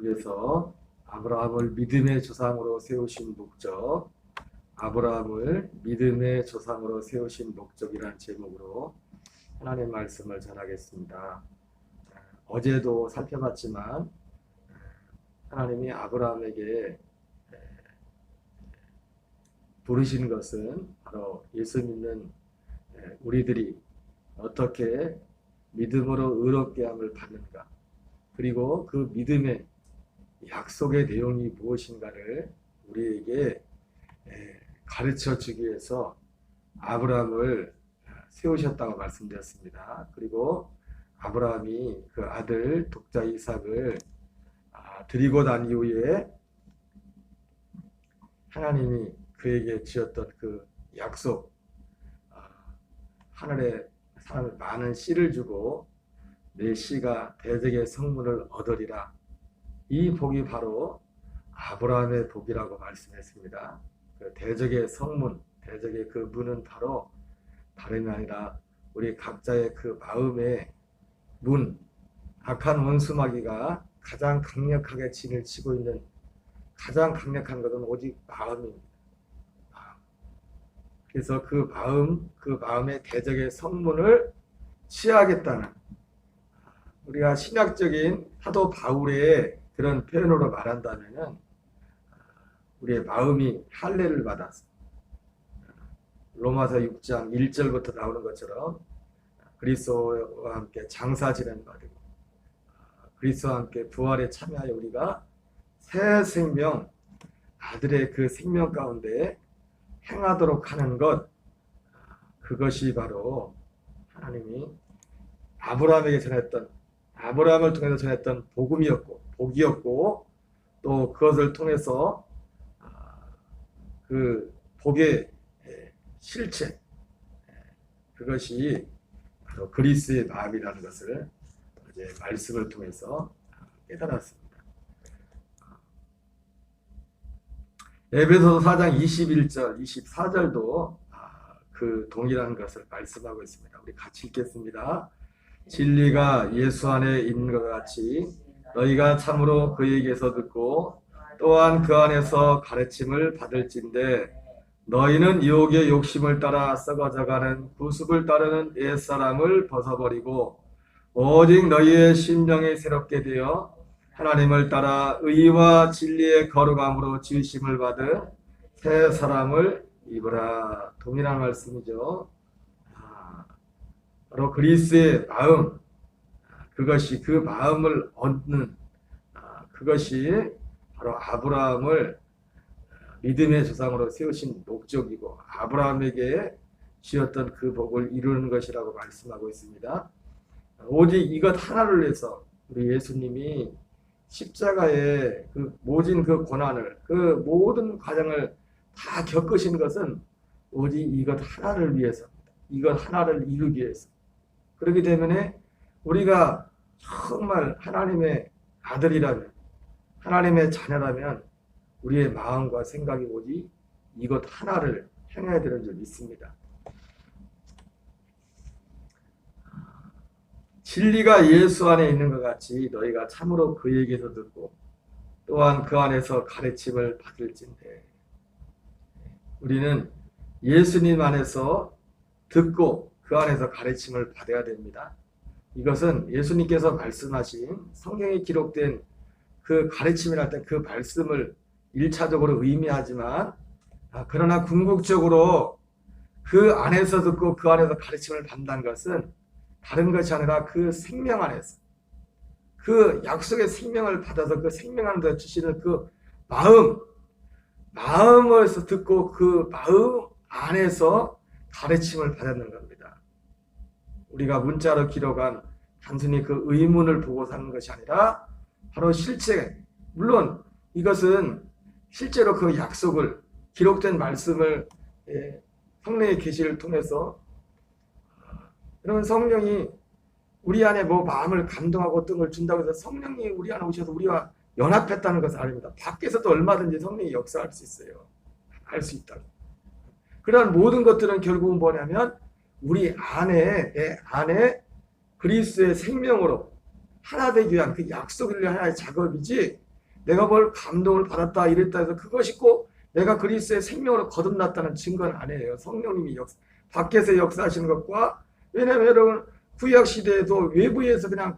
여기서 아브라함을 믿음의 조상으로 세우신 목적, 아브라함을 믿음의 조상으로 세우신 목적이라는 제목으로 하나님의 말씀을 전하겠습니다. 어제도 살펴봤지만 하나님이 아브라함에게 부르신 것은 바로 예수 믿는 우리들이 어떻게 믿음으로 의롭게 함을 받는가, 그리고 그 믿음의 약속의 내용이 무엇인가를 우리에게 가르쳐 주기 위해서 아브라함을 세우셨다고 말씀드렸습니다. 그리고 아브라함이 그 아들 독자 이삭을 드리고 난 이후에 하나님이 그에게 지었던 그 약속, 하늘에 사람을 많은 씨를 주고 내 씨가 대적의 성문을 얻으리라. 이 복이 바로 아브라함의 복이라고 말씀했습니다. 그 대적의 성문, 대적의 그 문은 바로 다름이 아니라 우리 각자의 그 마음의 문, 악한 원수마귀가 가장 강력하게 진을 치고 있는 가장 강력한 것은 오직 마음입니다. 그래서 그 마음의 대적의 성문을 취하겠다는, 우리가 신학적인 사도 바울의 그런 표현으로 말한다면은 우리의 마음이 할례를 받았어. 로마서 6장 1절부터 나오는 것처럼 그리스도와 함께 장사 지낸 받고 그리스도와 함께 부활에 참여하여 우리가 새 생명, 아들의 그 생명 가운데 행하도록 하는 것, 그것이 바로 하나님이 아브라함에게 전했던, 아브라함을 통해서 전했던 복이었고 또 그것을 통해서 그 복의 실체, 그것이 바로 그리스도의 마음이라는 것을 이제 말씀을 통해서 깨달았습니다. 에베소서 4장 21절, 24절도 그 동일한 것을 말씀하고 있습니다. 우리 같이 읽겠습니다. 진리가 예수 안에 있는 것 같이 너희가 참으로 그에게서 듣고 또한 그 안에서 가르침을 받을진대 너희는 유혹의 욕심을 따라 썩어져가는 구습을 따르는 옛사람을 벗어버리고 오직 너희의 심령이 새롭게 되어 하나님을 따라 의와 진리의 거룩함으로 지으심을 받은 새 사람을 입으라. 동일한 말씀이죠. 바로 그리스도의 마음, 그것이 그 마음을 얻는, 그것이 바로 아브라함을 믿음의 조상으로 세우신 목적이고 아브라함에게 주었던 그 복을 이루는 것이라고 말씀하고 있습니다. 오직 이것 하나를 위해서 우리 예수님이 십자가의 그 모진 그 고난을, 그 모든 과정을 다 겪으신 것은 오직 이것 하나를 위해서입니다. 이것 하나를 이루기 위해서. 그렇기 때문에 우리가 정말 하나님의 아들이라면, 하나님의 자녀라면 우리의 마음과 생각이 오직 이것 하나를 행해야 되는 줄 믿습니다. 진리가 예수 안에 있는 것 같이 너희가 참으로 그에게서 듣고 또한 그 안에서 가르침을 받을진대. 우리는 예수님 안에서 듣고 그 안에서 가르침을 받아야 됩니다. 이것은 예수님께서 말씀하신 성경에 기록된 그 가르침이랄 때 그 말씀을 1차적으로 의미하지만, 그러나 궁극적으로 그 안에서 듣고 그 안에서 가르침을 받는다는 것은 다른 것이 아니라 그 생명 안에서, 그 약속의 생명을 받아서 그 생명 안에서 주시는 그 마음에서 듣고 그 마음 안에서 가르침을 받는 겁니다. 우리가 문자로 기록한 단순히 그 의문을 보고 사는 것이 아니라 바로 실제, 물론 이것은 실제로 그 약속을, 기록된 말씀을 성령의 계시를 통해서, 그러면 성령이 우리 안에 뭐 마음을 감동하고 뜻을 준다고 해서 성령이 우리 안에 오셔서 우리와 연합했다는 것은 아닙니다. 밖에서도 얼마든지 성령이 역사할 수 있어요. 할 수 있다고. 그러한 모든 것들은 결국은 뭐냐면 우리 안에, 내 안에 그리스도의 생명으로 하나 되기 위한 그 약속을 위한 하나의 작업이지, 내가 뭘 감동을 받았다 이랬다 해서 그것이 꼭 내가 그리스도의 생명으로 거듭났다는 증거는 아니에요. 성령님이 밖에서 역사하시는 것과, 왜냐하면 여러분 구약 시대에도 외부에서 그냥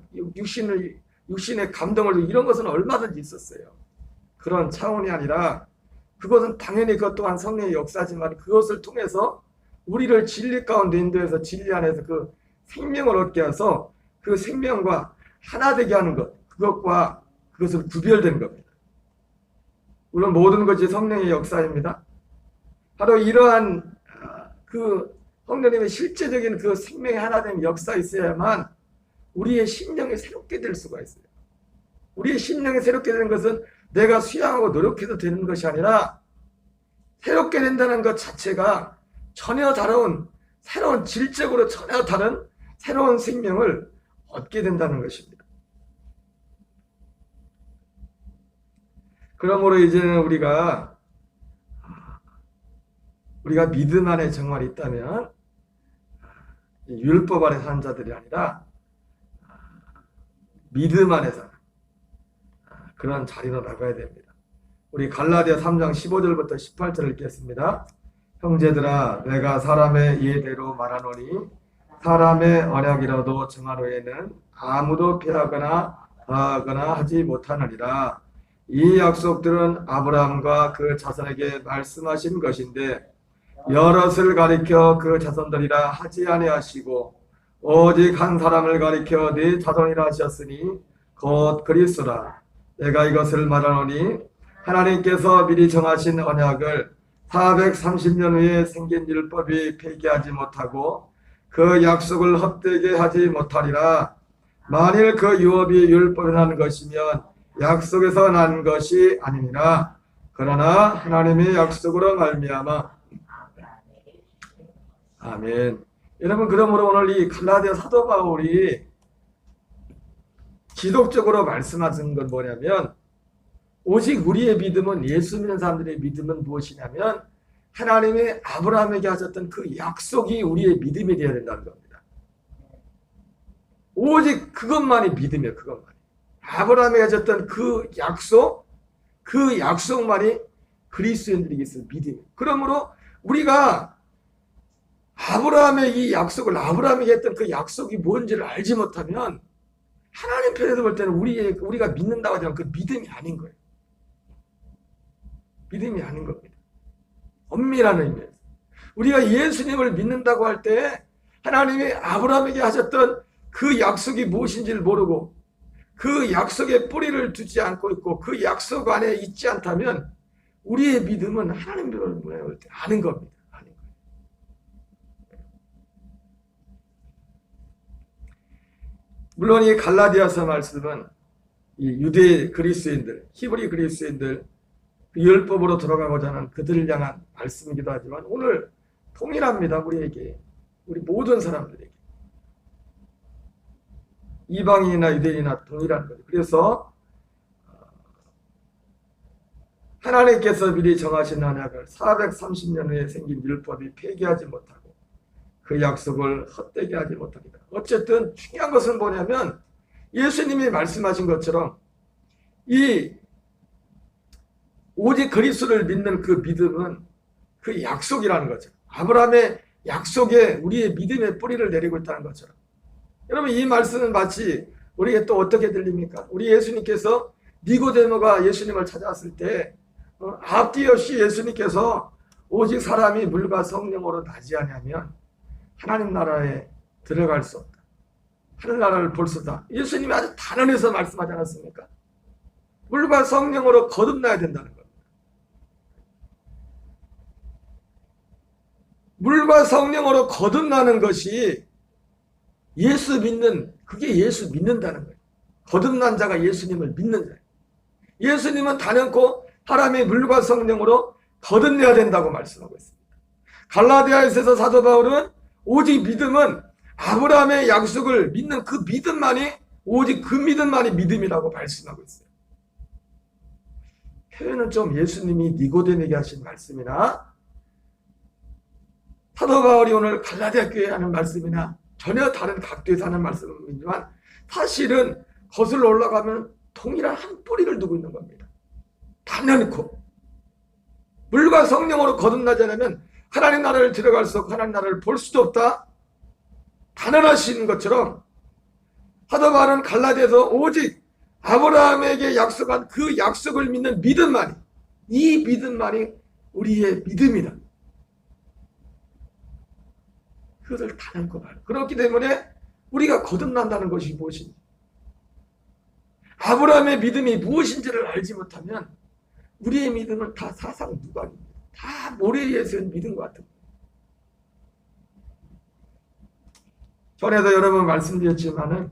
육신의 감동을 이런 것은 얼마든지 있었어요. 그런 차원이 아니라 그것은 당연히 그것 또한 성령의 역사지만 그것을 통해서 우리를 진리 가운데 인도해서 진리 안에서 그 생명을 얻게 해서 그 생명과 하나 되게 하는 것, 그것과 그것을 구별되는 겁니다. 물론 모든 것이 성령의 역사입니다. 바로 이러한 그 성령님의 실제적인 그 생명의 하나됨 역사 있어야만 우리의 심령이 새롭게 될 수가 있어요. 우리의 심령이 새롭게 되는 것은 내가 수양하고 노력해서 되는 것이 아니라 새롭게 된다는 것 자체가 전혀 다른, 새로운 질적으로 전혀 다른 새로운 생명을 얻게 된다는 것입니다. 그러므로 이제는 우리가 믿음 안에 정말 있다면 율법 안에 사는 자들이 아니라 믿음 안에 사는 그런 자리로 나가야 됩니다. 우리 갈라디아 3장 15절부터 18절을 읽겠습니다. 형제들아, 내가 사람의 예대로 말하노니 사람의 언약이라도 정한 후에는 아무도 피하거나 더하거나 하지 못하느니라. 이 약속들은 아브라함과 그 자손에게 말씀하신 것인데 여럿을 가리켜 그 자손들이라 하지 아니하시고 오직 한 사람을 가리켜 네 자손이라 하셨으니 곧 그리스도라. 내가 이것을 말하노니 하나님께서 미리 정하신 언약을 430년 후에 생긴 율법이 폐기하지 못하고 그 약속을 헛되게 하지 못하리라. 만일 그 유업이 율법에 난 것이면 약속에서 난 것이 아니니라. 그러나 하나님의 약속으로 말미암아. 아멘. 여러분, 그러므로 오늘 이 갈라디아 사도 바울이 지속적으로 말씀하신 건 뭐냐면, 오직 우리의 믿음은, 예수 믿는 사람들의 믿음은 무엇이냐면 하나님의 아브라함에게 하셨던 그 약속이 우리의 믿음이 되어야 된다는 겁니다. 오직 그것만이 믿음이에요. 그것만이. 아브라함에게 하셨던 그 약속만이 그리스도인들에게 있는 믿음이에요. 그러므로 우리가 아브라함의 이 약속을, 아브라함에게 했던 그 약속이 뭔지를 알지 못하면 하나님 편에서 볼 때는 우리가 믿는다고 하지만 그 믿음이 아닌 거예요. 믿음이 아닌 겁니다. 엄밀한 의미에서. 우리가 예수님을 믿는다고 할 때 하나님이 아브라함에게 하셨던 그 약속이 무엇인지를 모르고 그 약속에 뿌리를 두지 않고 있고 그 약속 안에 있지 않다면 우리의 믿음은 하나님을 볼 때 아닌 겁니다. 아닌 거예요. 물론 이 갈라디아서 말씀은 이 유대 그리스도인들, 히브리 그리스도인들, 그 율법으로 돌아가고자 하는 그들을 향한 말씀이기도 하지만 오늘 통일합니다. 우리에게, 우리 모든 사람들에게. 이방인이나 유대인이나 동일한 거죠. 그래서 하나님께서 미리 정하신 언약을 430년 후에 생긴 율법이 폐기하지 못하고 그 약속을 헛되게 하지 못합니다. 어쨌든 중요한 것은 뭐냐면 예수님이 말씀하신 것처럼 이 오직 그리스도를 믿는 그 믿음은 그 약속이라는 거죠. 아브라함의 약속에 우리의 믿음의 뿌리를 내리고 있다는 것처럼. 여러분, 이 말씀은 마치 우리에게 또 어떻게 들립니까? 우리 예수님께서 니고데모가 예수님을 찾아왔을 때 앞뒤 없이 예수님께서 오직 사람이 물과 성령으로 나지 아니하면 하나님 나라에 들어갈 수 없다. 하늘나라를 볼 수 없다. 예수님이 아주 단언해서 말씀하지 않았습니까? 물과 성령으로 거듭나야 된다는 겁니다. 물과 성령으로 거듭나는 것이 그게 예수 믿는다는 거예요. 거듭난 자가 예수님을 믿는 자예요. 예수님은 단연코 사람이 물과 성령으로 거듭내야 된다고 말씀하고 있습니다. 갈라디아에서 사도 바울은 오직 믿음은 아브라함의 약속을 믿는 그 믿음만이, 오직 그 믿음만이 믿음이라고 말씀하고 있어요. 표현은 좀 예수님이 니고데모에게 하신 말씀이나 사도 바울이 오늘 갈라디아 교회에 하는 말씀이나 전혀 다른 각도에서 하는 말씀이지만 사실은 거슬러 올라가면 동일한 한 뿌리를 두고 있는 겁니다. 단연코 물과 성령으로 거듭나지 않으면 하나님 나라를 들어갈 수 없고 하나님 나라를 볼 수도 없다. 단언하시는 것처럼 하도 많은 갈라디아서 오직 아브라함에게 약속한 그 약속을 믿는 믿음만이, 이 믿음만이 우리의 믿음이다. 그것을 단언코 말해요. 그렇기 때문에 우리가 거듭난다는 것이 무엇인지, 아브라함의 믿음이 무엇인지를 알지 못하면 우리의 믿음은 다 사상 누각입니다. 다 모래 위에 세운 믿음과 같은 거예요. 전에도 여러 번 말씀드렸지만은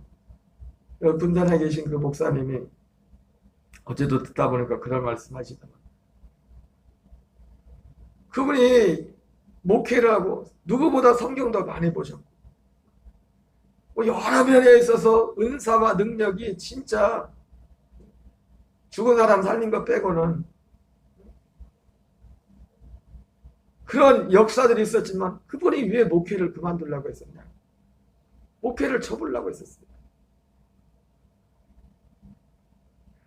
분단에 계신 그 목사님이 어제도 듣다 보니까 그런 말씀하시더만, 그분이 목회를 하고 누구보다 성경도 많이 보셨고 여러 면에 있어서 은사와 능력이 진짜 죽은 사람 살린 것 빼고는 그런 역사들이 있었지만 그분이 왜 목회를 그만두려고 했었냐? 목회를 접으려고 했었어요.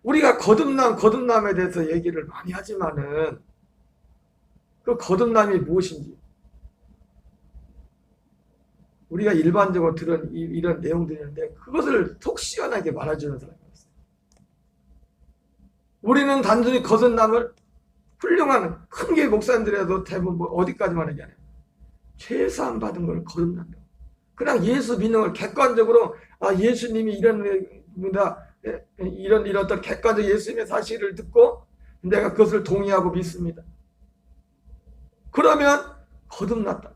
우리가 거듭남에 대해서 얘기를 많이 하지만은 그 거듭남이 무엇인지 우리가 일반적으로 들은 이런 내용들이 있는데 그것을 속 시원하게 말해주는 사람이 없어요. 우리는 단순히 거듭남을 훌륭한 큰 게 목사님들에도 대부분 뭐 어디까지만 얘기하냐, 죄사함 받은 걸 거듭난다. 그냥 예수 믿는 걸 객관적으로 예수님이 이런 어떤 객관적 예수님의 사실을 듣고 내가 그것을 동의하고 믿습니다. 그러면 거듭났다.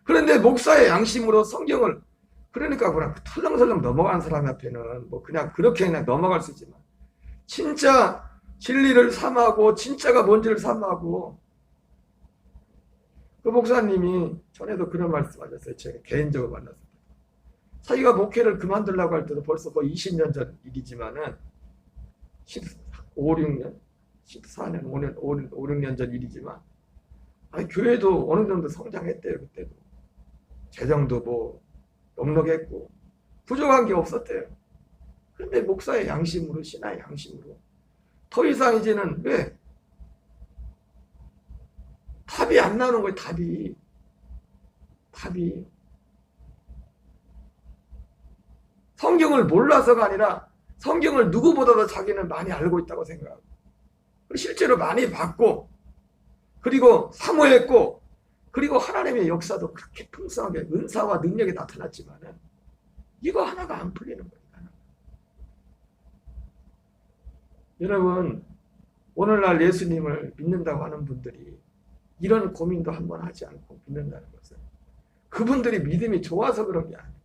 그런데 목사의 양심으로 성경을, 그러니까 그냥 설렁설렁 넘어가는 사람 앞에는 뭐 그냥 그렇게 그냥 넘어갈 수 있지만 진짜 진리를 삼하고 진짜가 뭔지를 삼하고, 그 목사님이 전에도 그런 말씀하셨어요. 제가 개인적으로 만났을 때 자기가 목회를 그만두려고 할 때도 벌써 거의 20년 전 일이지만은 15, 6년, 14년, 5년, 5, 6년 전 일이지만 교회도 어느 정도 성장했대요. 그때도 재정도 뭐 넉넉했고 부족한 게 없었대요. 그런데 목사의 양심으로, 신하의 양심으로 더 이상 이제는 왜 답이 안 나오는 거예요. 답이 성경을 몰라서가 아니라 성경을 누구보다도 자기는 많이 알고 있다고 생각하고 실제로 많이 봤고 그리고 사모했고 그리고 하나님의 역사도 그렇게 풍성하게 은사와 능력이 나타났지만은 이거 하나가 안 풀리는 거예요. 여러분, 오늘날 예수님을 믿는다고 하는 분들이 이런 고민도 한번 하지 않고 믿는다는 것은 그분들이 믿음이 좋아서 그런 게 아니에요.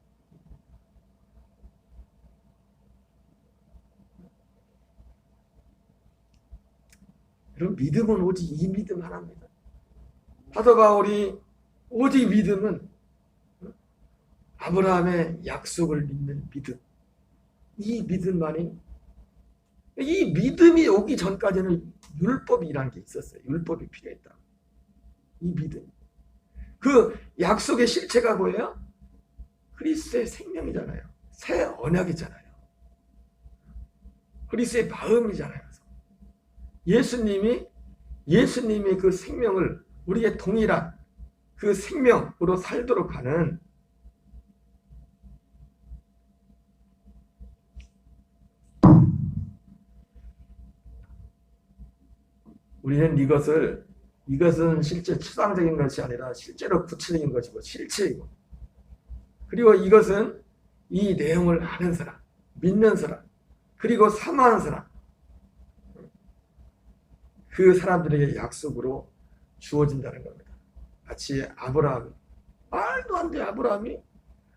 여러분, 믿음은 오직 이 믿음 하나입니다. 사도 바울이 오직 믿음은 아브라함의 약속을 믿는 믿음, 이 믿음만이, 이 믿음이 오기 전까지는 율법이라는 게 있었어요. 율법이 필요했다. 이 믿음, 그 약속의 실체가 뭐예요? 그리스도의 생명이잖아요. 새 언약이잖아요. 그리스도의 마음이잖아요. 예수님이 그 생명을 우리의 동일한 그 생명으로 살도록 하는, 우리는 이것은 실제 추상적인 것이 아니라 실제로 구체적인 것이고 실체이고, 그리고 이것은 이 내용을 아는 사람, 믿는 사람, 그리고 사모하는 사람, 그 사람들에게 약속으로 주어진다는 겁니다. 마치 아브라함이, 말도 안 돼,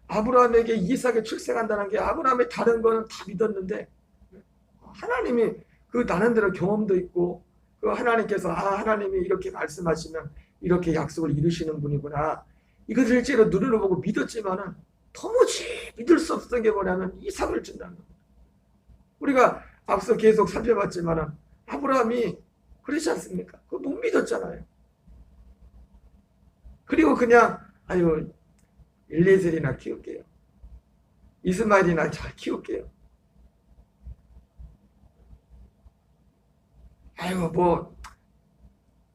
아브라함에게 이삭이 출생한다는 게, 아브라함이 다른 거는 다 믿었는데 하나님이 그 나는 대로 경험도 있고 그 하나님께서 하나님이 이렇게 말씀하시면 이렇게 약속을 이루시는 분이구나, 이것을 실제로 눈으로 보고 믿었지만은 도무지 믿을 수 없었던 게 뭐냐면 이삭을 준다는 겁니다. 우리가 앞서 계속 살펴봤지만은 아브라함이 그렇지 않습니까? 그거 못 믿었잖아요. 그리고 그냥 엘리에셀이나 키울게요, 이스마엘이나 잘 키울게요. 아이고 뭐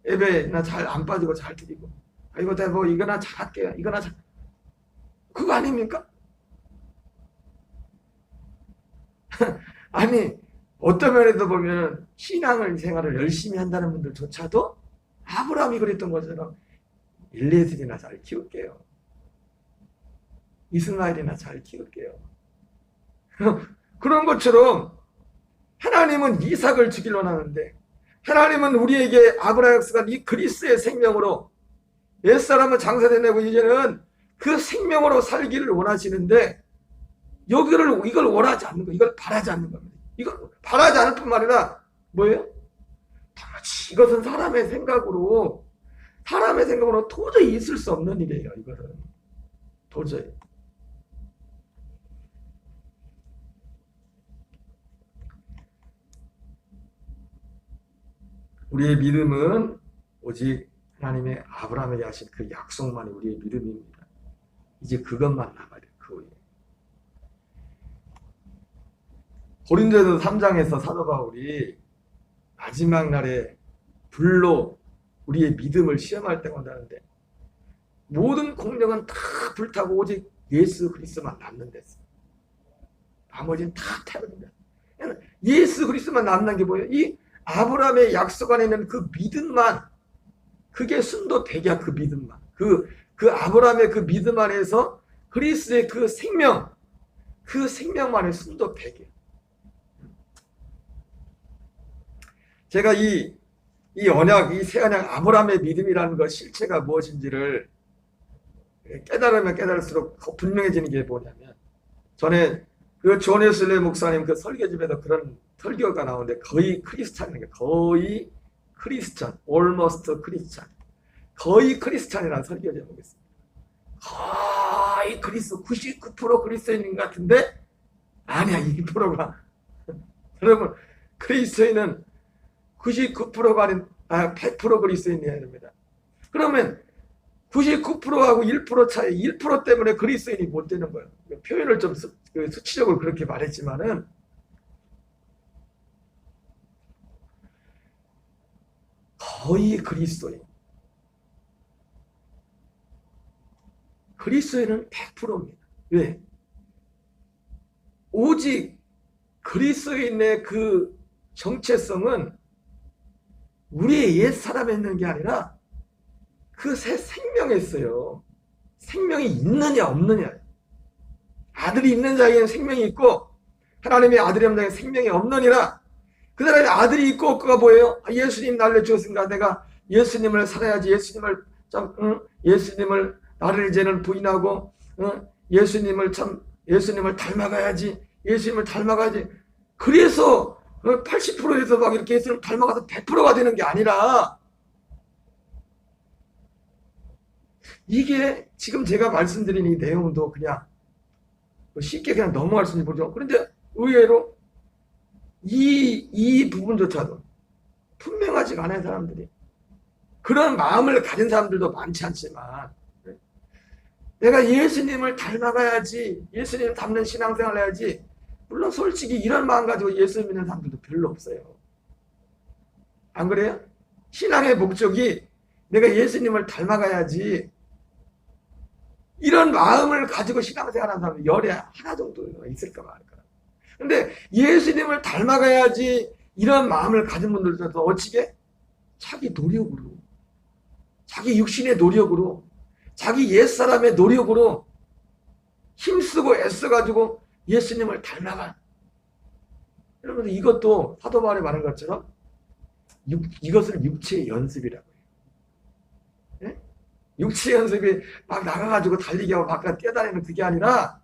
예배 나 잘 안 빠지고 잘 드리고, 아이고 내가 뭐 이거나 잘할게요. 이거나 잘, 그거 아닙니까? 아니 어떤 면에서 보면 신앙을 생활을 열심히 한다는 분들조차도 아브라함이 그랬던 것처럼 일레슬이나 잘 키울게요. 이스마엘이나 잘 키울게요. 그런 것처럼 하나님은 이삭을 주기로 하는데, 하나님은 우리에게 아브라함 역사가 이 그리스의 생명으로 옛사람은 장사되내고 이제는 그 생명으로 살기를 원하시는데, 이걸 원하지 않는 거, 이걸 바라지 않는 겁니다. 이걸 바라지 않을 뿐만 아니라 뭐예요? 이것은 사람의 생각으로 도저히 있을 수 없는 일이에요. 이거는 도저히. 우리의 믿음은 오직 하나님의 아브라함에게 하신 그 약속만이 우리의 믿음입니다. 이제 그것만 남아야 돼요. 그 후에. 고린도서 3장에서 사도 바울이 마지막 날에 불로 우리의 믿음을 시험할 때가 온다는데, 모든 공력은 다 불타고 오직 예수 그리스도만 남는 데서, 나머지는 다 태워진다. 예수 그리스도만 남는 게 뭐예요? 이 아브라함의 약속 안에 있는 그 믿음만, 그게 순도 백이야. 그 믿음만, 그 아브라함의 그 믿음 안에서 그리스도의 그 생명만의 순도 백이야. 제가 이 언약, 이 새 언약 아브라함의 믿음이라는 것 실체가 무엇인지를 깨달으면 깨달을수록 더 분명해지는 게 뭐냐면, 전에 그 존 웨슬리 목사님 그 설교집에서 그런 설교가 나오는데, 거의 크리스찬이라는 게, 거의 크리스찬, almost 크리스찬, 거의 크리스찬이라는 설교 제목이 있습니다. 거의 그리스도, 99% 그리스도인 것 같은데 아니야, 2%가. 여러분, 그리스도인은 99%가 아닌 100% 그리스도인이어야 됩니다. 그러면 99%하고 1% 차이, 1% 때문에 그리스도인이 못 되는 거예요. 표현을 좀 수치적으로 그렇게 말했지만은, 거의 그리스도인. 그리스도인은 100%입니다. 왜? 오직 그리스도인의 그 정체성은 우리의 옛 사람에 있는 게 아니라 그 새 생명에 있어요. 생명이 있느냐 없느냐. 아들이 있는 자에게는 생명이 있고, 하나님의 아들이 없는 자에게는 생명이 없느니라. 그 사람의 아들이 있고 없고가 뭐예요? 예수님 나를 주었으니까 내가 예수님을 살아야지. 예수님을 나를 이제는 부인하고, 예수님을 닮아가야지. 예수님을 닮아가야지. 그래서 80%에서 막 이렇게 예수님을 닮아가서 100%가 되는 게 아니라, 이게 지금 제가 말씀드린 이 내용도 그냥 쉽게 그냥 넘어갈 수 있는지 모르죠. 그런데 의외로 이 부분조차도 분명하지가 않은 사람들이, 그런 마음을 가진 사람들도 많지 않지만, 내가 예수님을 닮아가야지, 예수님 닮는 신앙생활을 해야지, 물론 솔직히 이런 마음 가지고 예수 믿는 사람들도 별로 없어요. 안 그래요? 신앙의 목적이 내가 예수님을 닮아가야지, 이런 마음을 가지고 신앙생활하는 사람이 열에 하나 정도 있을까 말까. 근데 예수님을 닮아가야지 이런 마음을 가진 분들도 어찌게? 자기 노력으로, 자기 육신의 노력으로, 자기 옛사람의 노력으로 힘쓰고 애써가지고 예수님을 닮아가. 여러분, 이것도 사도 바울이 말한 것처럼 이것을 육체의 연습이라고 해요. 네? 육체의 연습이 막 나가가지고 달리기 하고 바깥 뛰어다니는 그게 아니라,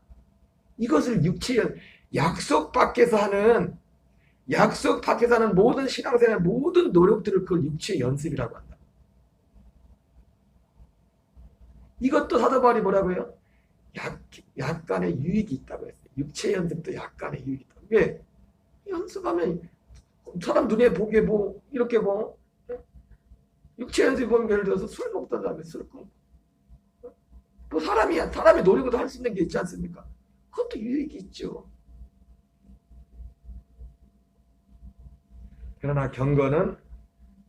이것을 육체의 약속 밖에서 하는 모든 신앙생활, 모든 노력들을 그걸 육체의 연습이라고 한다. 이것도 사도 바울이 뭐라고 해요? 약간의 유익이 있다고 했어요. 육체 연습도 약간의 유익이 있다. 왜? 연습하면 사람 눈에 보기에 뭐 이렇게 뭐 육체 연습 보면, 예를 들어서 술 먹던 사람이 술 끊고, 뭐 사람이 노력으로 할 수 있는 게 있지 않습니까? 그것도 유익이 있죠. 그러나 경건은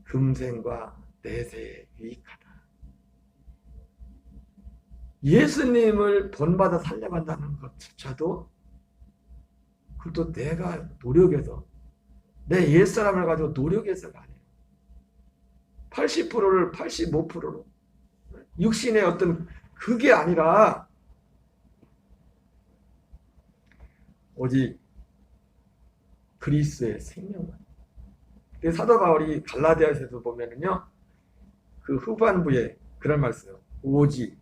금생과 내세에 유익하다. 예수님을 본받아 살려간다는 것조차도 그것도 내가 노력해서 내 옛사람을 가지고 노력해서가 아니에요. 80%를 85%로 육신의 어떤 그게 아니라 오직 그리스도의 생명만. 사도 바울이 갈라디아서도 보면은요, 그 후반부에 그런 말씀이에요. 오직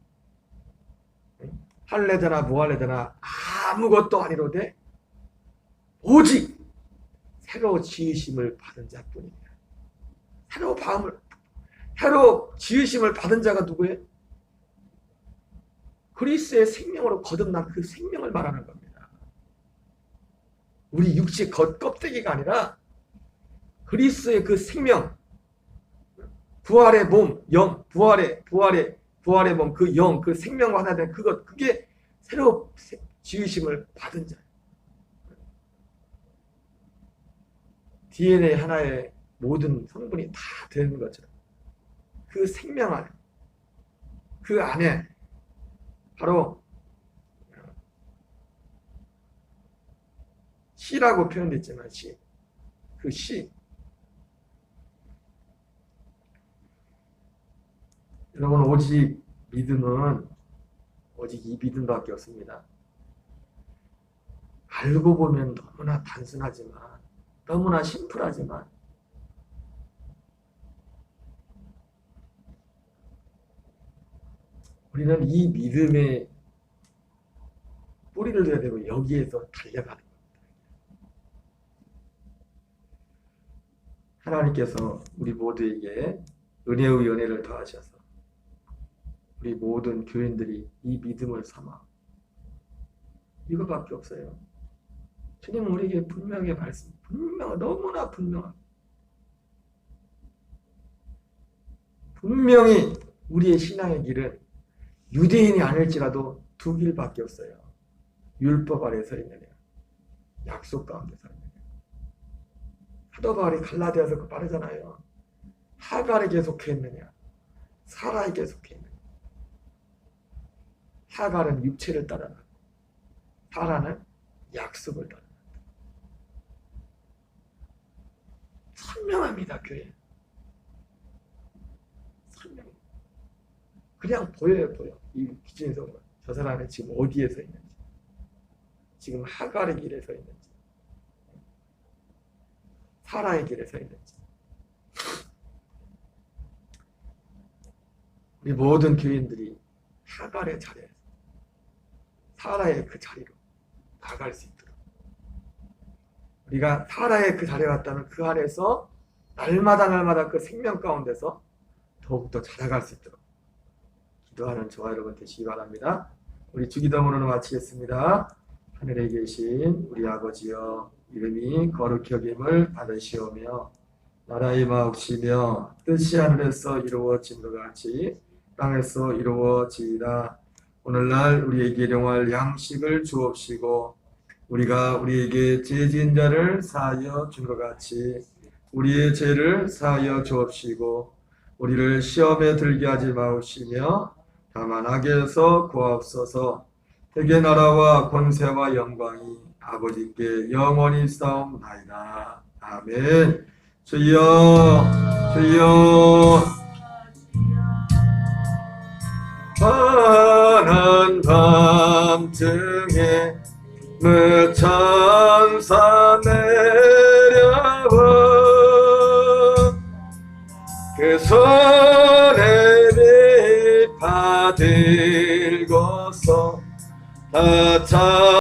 할래되나 뭐할래되나 아무것도 아니로되 오직 새로 지으심을 받은 자뿐이니라. 새로 지으심을 받은 자가 누구예요? 그리스도의 생명으로 거듭난 그 생명을 말하는 겁니다. 우리 육체 겉껍데기가 아니라 그리스도의 그 생명, 부활의 몸, 영, 부활의 몸, 그 영, 그 생명과 하나 된 그게 새로 지으심을 받은 자예요. DNA 하나의 모든 성분이 다 되는 것처럼 그 생명 안에, 그 안에 바로 씨라고 표현됐지만 그 씨. 여러분, 오직 믿음은 오직 이 믿음밖에 없습니다. 알고 보면 너무나 단순하지만, 너무나 심플하지만 우리는 이 믿음의 뿌리를 둬야 되고 여기에서 달려가는 겁니다. 하나님께서 우리 모두에게 은혜의 연혜를 더하셔서 우리 모든 교인들이 이 믿음을 삼아 이거밖에 없어요. 주님은 우리에게 분명히 너무나 분명히 우리의 신앙의 길은 유대인이 아닐지라도 두 길밖에 없어요. 율법 아래 서 있느냐, 약속 가운데 서 있느냐. 사도 바울이 갈라디아서 그 빠르잖아요. 하갈에게 속해 있느냐, 사라에게 속해 있느냐. 하갈은 육체를 따라간다. 사라는 약속을 따라간다. 선명합니다, 교회. 선명. 그냥 보여요. 이 기준에서 저 사람이 지금 어디에 서 있는지, 지금 하갈의 길에 서 있는지, 사라의 길에 서 있는지. 우리 모든 교인들이 하갈의 자리에서 사라의 그 자리로 나갈 수 있도록, 우리가 사라의 그 자리에 갔다면 그 안에서 날마다 그 생명 가운데서 더욱더 자라갈 수 있도록 기도하는 저와 여러분 되시기 바랍니다. 우리 주기도문으로 마치겠습니다. 하늘에 계신 우리 아버지여, 이름이 거룩히 여김을 받으시오며 나라의 마옵시며 뜻이 하늘에서 이루어진 것 같이 땅에서 이루어지이다. 오늘날 우리에게 일용할 양식을 주옵시고 우리가 우리에게 죄 지은 자를 사하여 준 것 같이 우리의 죄를 사하여 주옵시고 우리를 시험에 들게 하지 마옵시며 다만 악에서 구하옵소서. 대개 나라와 권세와 영광이 아버지께 영원히 싸움나이다. 아멘. 주여 환한 밤중에 무천사 내려와 그 손에 빛 받들고서 다